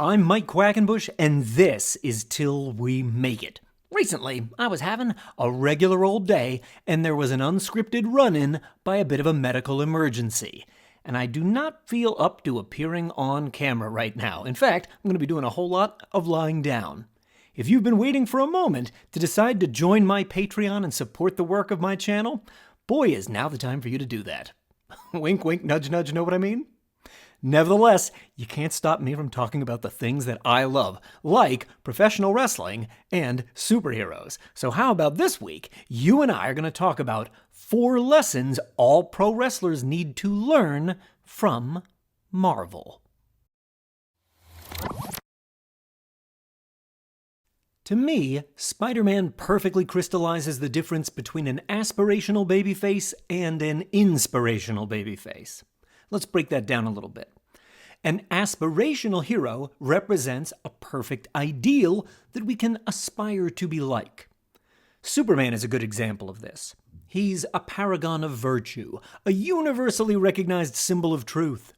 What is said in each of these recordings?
I'm Mike Quackenbush, and this is Till We Make It. Recently, I was having a regular old day, and there was an unscripted run-in by a bit of a medical emergency. And I do not feel up to appearing on camera right now. In fact, I'm going to be doing a whole lot of lying down. If you've been waiting for a moment to decide to join my Patreon and support the work of my channel, boy, is now the time for you to do that. Wink, wink, nudge, nudge, know what I mean? Nevertheless, you can't stop me from talking about the things that I love, like professional wrestling and superheroes. So how about this week, you and I are going to talk about 4 lessons all pro wrestlers need to learn from Marvel. To me, Spider-Man perfectly crystallizes the difference between an aspirational babyface and an inspirational babyface. Let's break that down a little bit. An aspirational hero represents a perfect ideal that we can aspire to be like. Superman is a good example of this. He's a paragon of virtue, a universally recognized symbol of truth.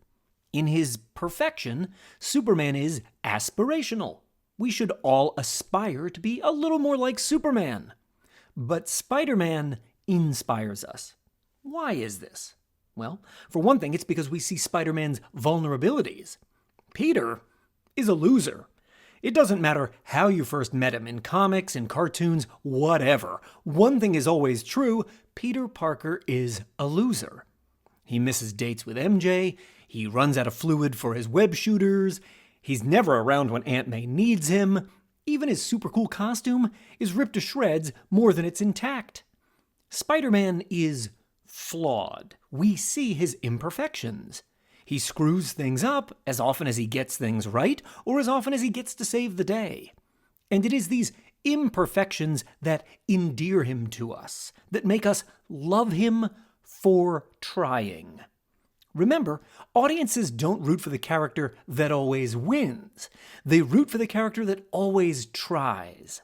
In his perfection, Superman is aspirational. We should all aspire to be a little more like Superman. But Spider-Man inspires us. Why is this? Well, for one thing, it's because we see Spider-Man's vulnerabilities. Peter is a loser. It doesn't matter how you first met him, in comics, in cartoons, whatever. One thing is always true, Peter Parker is a loser. He misses dates with MJ, he runs out of fluid for his web shooters, he's never around when Aunt May needs him, even his super cool costume is ripped to shreds more than it's intact. Spider-Man is flawed. We see his imperfections. He screws things up as often as he gets things right, or as often as he gets to save the day. And it is these imperfections that endear him to us, that make us love him for trying. Remember, audiences don't root for the character that always wins. They root for the character that always tries.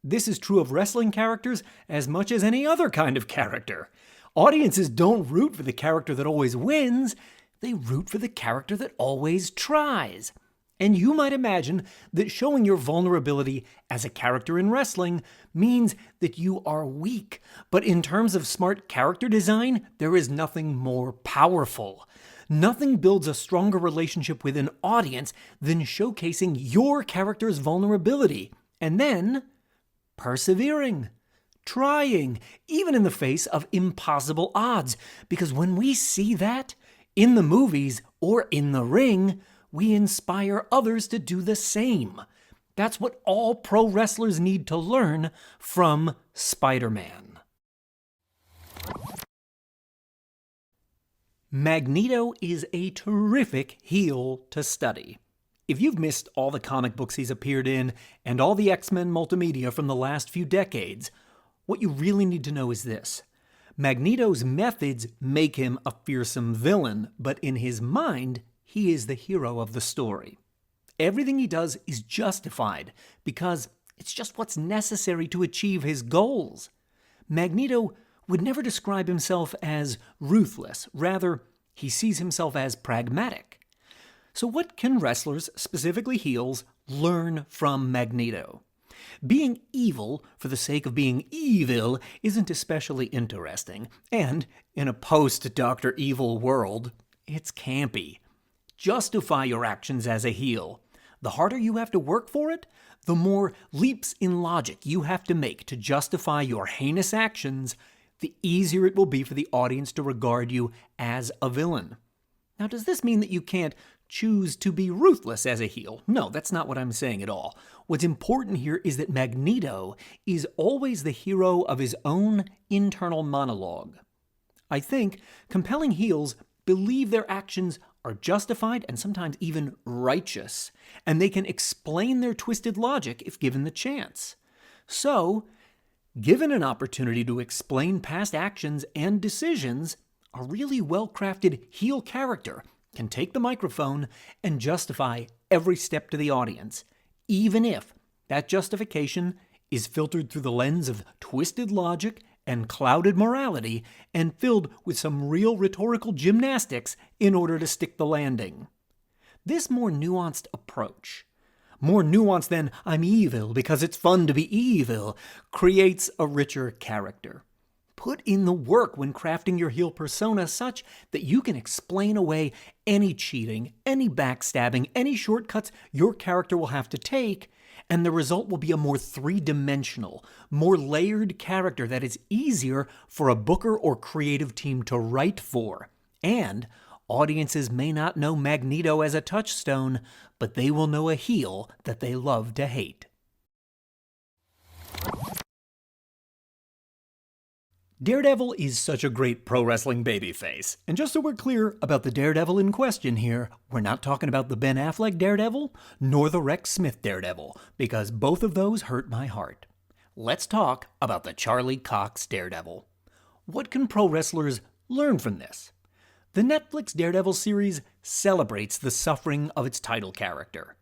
This is true of wrestling characters as much as any other kind of character. Audiences don't root for the character that always wins, they root for the character that always tries. And you might imagine that showing your vulnerability as a character in wrestling means that you are weak. But in terms of smart character design, there is nothing more powerful. Nothing builds a stronger relationship with an audience than showcasing your character's vulnerability, and then persevering. Trying, even in the face of impossible odds. Because when we see that, in the movies or in the ring, we inspire others to do the same. That's what all pro wrestlers need to learn from Spider-Man. Magneto is a terrific heel to study. If you've missed all the comic books he's appeared in and all the X-Men multimedia from the last few decades, what you really need to know is this. Magneto's methods make him a fearsome villain, but in his mind, he is the hero of the story. Everything he does is justified because it's just what's necessary to achieve his goals. Magneto would never describe himself as ruthless. Rather, he sees himself as pragmatic. So what can wrestlers, specifically heels, learn from Magneto? Being evil for the sake of being evil isn't especially interesting, and in a post-Dr. Evil world, it's campy. Justify your actions as a heel. The harder you have to work for it, the more leaps in logic you have to make to justify your heinous actions, the easier it will be for the audience to regard you as a villain. Now, does this mean that you can't choose to be ruthless as a heel? No, that's not what I'm saying at all. What's important here is that Magneto is always the hero of his own internal monologue. I think compelling heels believe their actions are justified and sometimes even righteous, and they can explain their twisted logic if given the chance. So, given an opportunity to explain past actions and decisions, a really well-crafted heel character can take the microphone and justify every step to the audience, even if that justification is filtered through the lens of twisted logic and clouded morality and filled with some real rhetorical gymnastics in order to stick the landing. This more nuanced approach More nuance than "I'm evil because it's fun to be evil" creates a richer character. Put in the work when crafting your heel persona such that you can explain away any cheating, any backstabbing, any shortcuts your character will have to take, and the result will be a more three-dimensional, more layered character that is easier for a booker or creative team to write for. And audiences may not know Magneto as a touchstone, but they will know a heel that they love to hate. Daredevil is such a great pro wrestling babyface. And just so we're clear about the Daredevil in question here, we're not talking about the Ben Affleck Daredevil, nor the Rex Smith Daredevil, because both of those hurt my heart. Let's talk about the Charlie Cox Daredevil. What can pro wrestlers learn from this? The Netflix Daredevil series celebrates the suffering of its title character.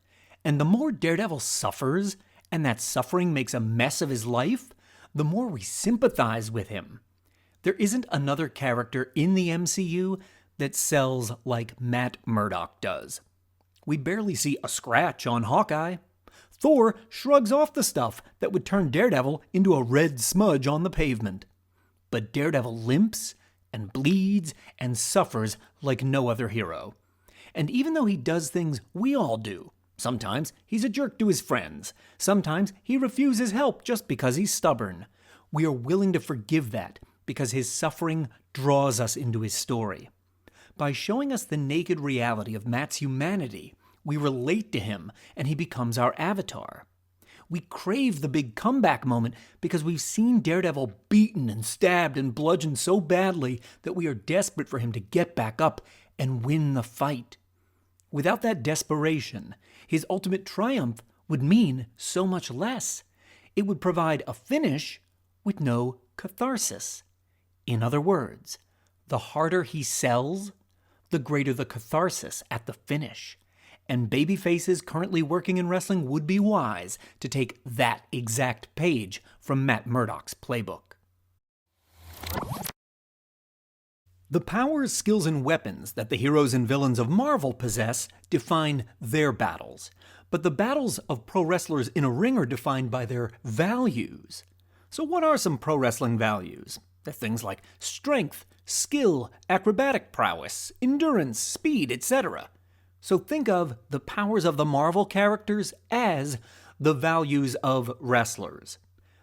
And the more Daredevil suffers, and that suffering makes a mess of his life, the more we sympathize with him. There isn't another character in the MCU that sells like Matt Murdock does. We barely see a scratch on Hawkeye. Thor shrugs off the stuff that would turn Daredevil into a red smudge on the pavement. But Daredevil limps and bleeds and suffers like no other hero. And even though he does things we all do, sometimes he's a jerk to his friends, sometimes he refuses help just because he's stubborn, we are willing to forgive that because his suffering draws us into his story. By showing us the naked reality of Matt's humanity, we relate to him and he becomes our avatar. We crave the big comeback moment because we've seen Daredevil beaten and stabbed and bludgeoned so badly that we are desperate for him to get back up and win the fight. Without that desperation, his ultimate triumph would mean so much less. It would provide a finish with no catharsis. In other words, the harder he sells, the greater the catharsis at the finish. And babyfaces currently working in wrestling would be wise to take that exact page from Matt Murdock's playbook. The powers, skills, and weapons that the heroes and villains of Marvel possess define their battles. But the battles of pro wrestlers in a ring are defined by their values. So what are some pro wrestling values? They're things like strength, skill, acrobatic prowess, endurance, speed, etc. So think of the powers of the Marvel characters as the values of wrestlers.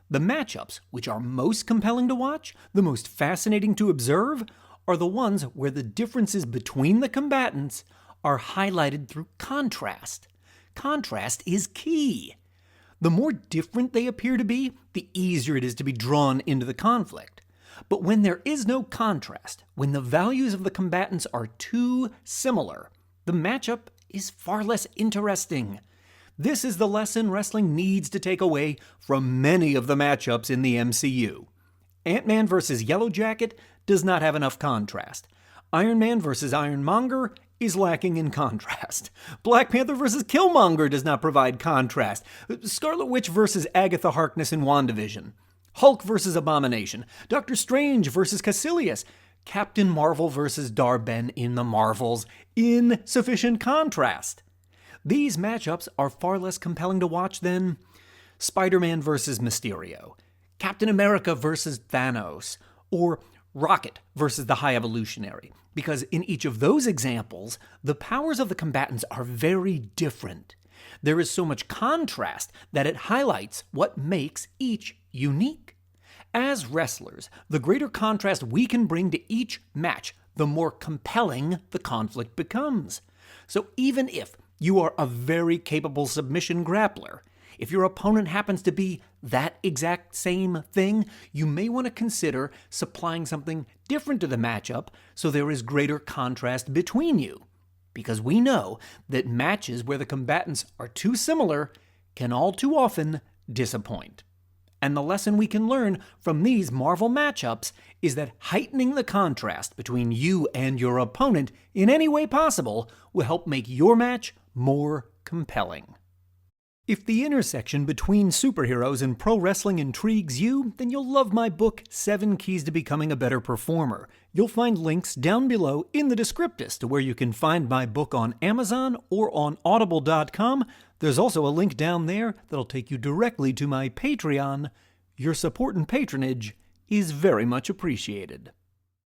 The matchups, which are most compelling to watch, the most fascinating to observe, are the ones where the differences between the combatants are highlighted through contrast. Contrast is key. The more different they appear to be, the easier it is to be drawn into the conflict. But when there is no contrast, when the values of the combatants are too similar, the matchup is far less interesting. This is the lesson wrestling needs to take away from many of the matchups in the MCU. Ant-Man vs. Yellow Jacket does not have enough contrast. Iron Man vs. Ironmonger is lacking in contrast. Black Panther vs. Killmonger does not provide contrast. Scarlet Witch vs. Agatha Harkness in WandaVision. Hulk vs. Abomination. Doctor Strange vs. Caecilius. Captain Marvel vs. Dar-Ben in the Marvels. Insufficient contrast. These matchups are far less compelling to watch than Spider-Man vs. Mysterio, Captain America vs. Thanos, or Rocket versus the High Evolutionary, because in each of those examples, the powers of the combatants are very different. There is so much contrast that it highlights what makes each unique. As wrestlers, the greater contrast we can bring to each match, the more compelling the conflict becomes. So even if you are a very capable submission grappler, if your opponent happens to be that exact same thing, you may want to consider supplying something different to the matchup so there is greater contrast between you. Because we know that matches where the combatants are too similar can all too often disappoint. And the lesson we can learn from these Marvel matchups is that heightening the contrast between you and your opponent in any way possible will help make your match more compelling. If the intersection between superheroes and pro wrestling intrigues you, then you'll love my book, 7 Keys to Becoming a Better Performer. You'll find links down below in the descriptus to where you can find my book on Amazon or on audible.com. There's also a link down there that'll take you directly to my Patreon. Your support and patronage is very much appreciated.